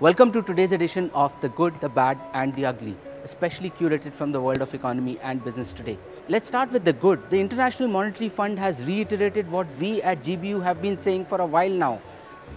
Welcome to today's edition of The Good, the Bad and the Ugly, especially curated from the world of economy and business today. Let's start with the good. The International Monetary Fund has reiterated what we at GBU have been saying for a while now.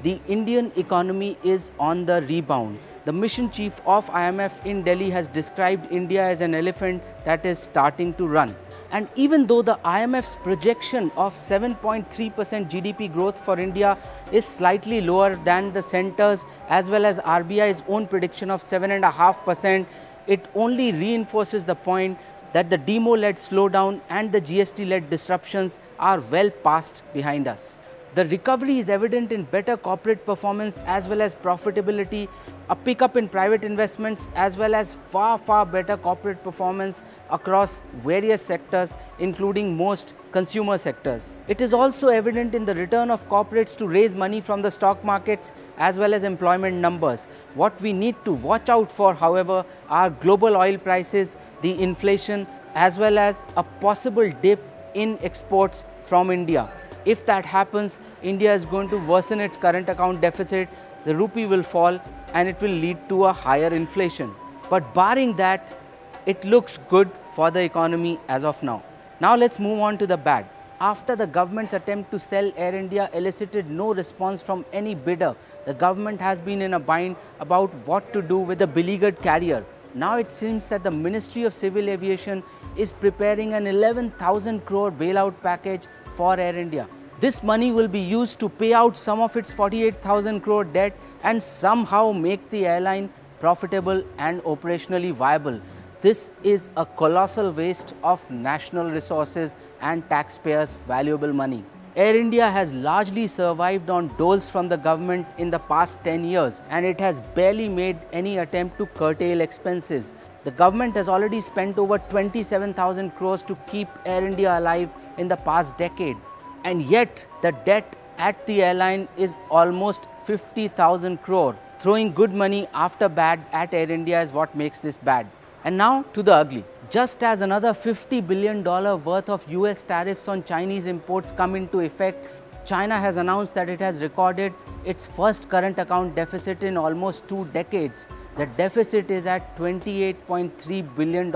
The Indian economy is on the rebound. The mission chief of IMF in Delhi has described India as an elephant that is starting to run. And even though the IMF's projection of 7.3% GDP growth for India is slightly lower than the centre's as well as RBI's own prediction of 7.5%, it only reinforces the point that the demo-led slowdown and the GST-led disruptions are well past behind us. The recovery is evident in better corporate performance as well as profitability, a pickup in private investments as well as far better corporate performance across various sectors, including most consumer sectors. It is also evident in the return of corporates to raise money from the stock markets as well as employment numbers. What we need to watch out for, however, are global oil prices, the inflation as well as a possible dip in exports from India. If that happens, India is going to worsen its current account deficit, the rupee will fall and it will lead to a higher inflation. But barring that, it looks good for the economy as of now. Now let's move on to the bad. After the government's attempt to sell Air India elicited no response from any bidder, the government has been in a bind about what to do with the beleaguered carrier. Now it seems that the Ministry of Civil Aviation is preparing an 11,000 crore bailout package for Air India. This money will be used to pay out some of its 48,000 crore debt and somehow make the airline profitable and operationally viable. This is a colossal waste of national resources and taxpayers' valuable money. Air India has largely survived on doles from the government in the past 10 years and it has barely made any attempt to curtail expenses. The government has already spent over 27,000 crores to keep Air India alive in the past decade. And yet the debt at the airline is almost 50,000 crore. Throwing good money after bad at Air India is what makes this bad. And now to the ugly. Just as another $50 billion worth of US tariffs on Chinese imports come into effect, China has announced that it has recorded its first current account deficit in almost 2 decades. The deficit is at $28.3 billion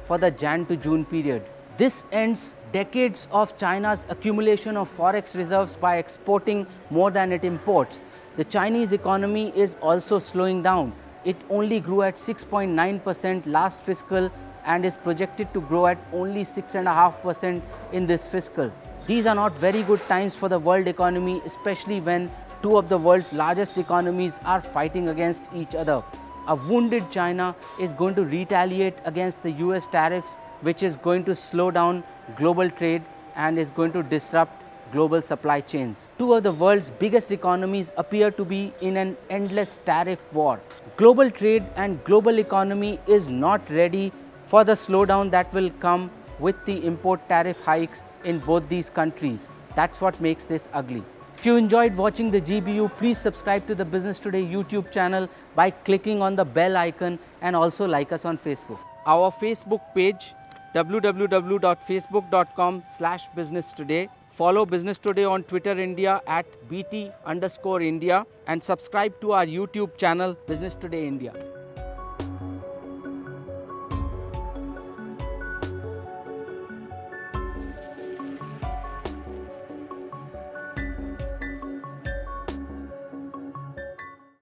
for the Jan to June period. This ends decades of China's accumulation of forex reserves by exporting more than it imports. The Chinese economy is also slowing down. It only grew at 6.9% last fiscal and is projected to grow at only 6.5% in this fiscal. These are not very good times for the world economy, especially when two of the world's largest economies are fighting against each other. A wounded China is going to retaliate against the US tariffs, which is going to slow down global trade and is going to disrupt global supply chains. Two of the world's biggest economies appear to be in an endless tariff war. Global trade and global economy is not ready for the slowdown that will come with the import tariff hikes in both these countries. That's what makes this ugly. If you enjoyed watching the GBU, please subscribe to the Business Today YouTube channel by clicking on the bell icon and also like us on Facebook. Our Facebook page, www.facebook.com/businesstoday. Follow Business Today on Twitter India at BT_India and subscribe to our YouTube channel Business Today India.